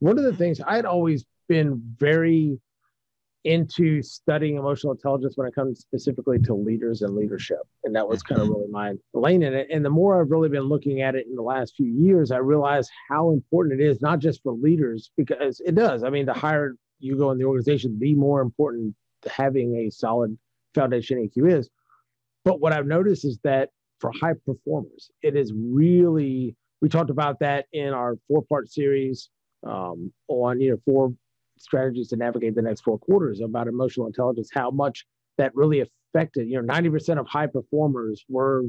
one of the Mhm. things I'd always been very into studying emotional intelligence when it comes specifically to leaders and leadership. And that was kind of Mhm. really my lane in it. And the more I've really been looking at it in the last few years, I realize how important it is, not just for leaders, because it does. I mean, the higher you go in the organization, the more important having a solid foundation EQ is. But what I've noticed is that for high performers, it is really, we talked about that in our 4-part series on, 4 strategies to navigate the next 4 quarters about emotional intelligence, how much that really affected, 90% of high performers were,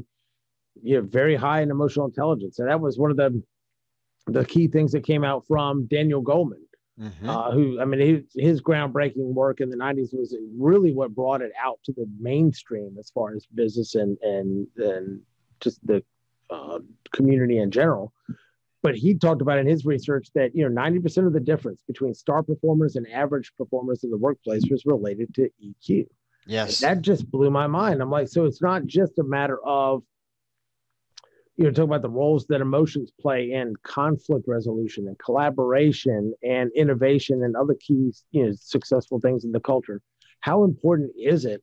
very high in emotional intelligence. And that was one of the key things that came out from Daniel Goleman, Mhm. who, I mean, his groundbreaking work in the 90s was really what brought it out to the mainstream as far as business and just the uh, community in general. But he talked about in his research that 90% of the difference between star performers and average performers in the workplace was related to EQ. And Yes. that just blew my mind. I'm like, so it's not just a matter of talk about the roles that emotions play in conflict resolution and collaboration and innovation and other key successful things in the culture. How important is it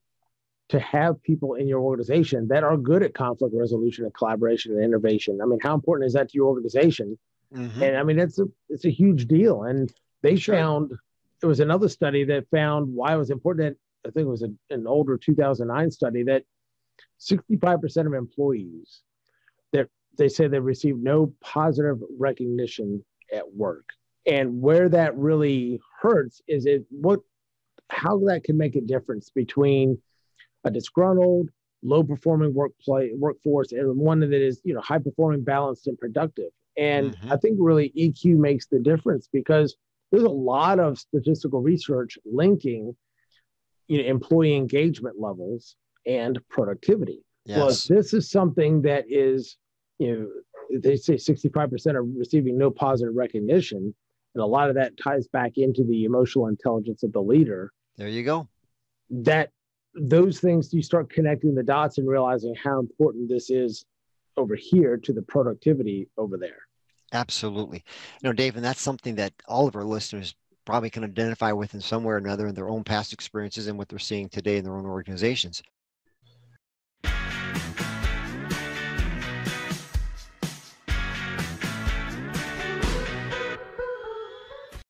to have people in your organization that are good at conflict resolution and collaboration and innovation? I mean, how important is that to your organization? Mhm. And I mean, it's a huge deal. And they Sure. found, there was another study that found why it was important. I think it was an older 2009 study that 65% of employees that they say they receive no positive recognition at work. And where that really hurts is how that can make a difference between a disgruntled, low performing workforce and one that is, high performing, balanced, and productive. And I Mhm. think really EQ makes the difference because there's a lot of statistical research linking, employee engagement levels and productivity. Well, Yes. this is something that is, they say 65% are receiving no positive recognition. And a lot of that ties back into the emotional intelligence of the leader. There you go. That those things, you start connecting the dots and realizing how important this is over here to the productivity over there. Absolutely. Dave, and that's something that all of our listeners probably can identify with in some way or another in their own past experiences and what they're seeing today in their own organizations.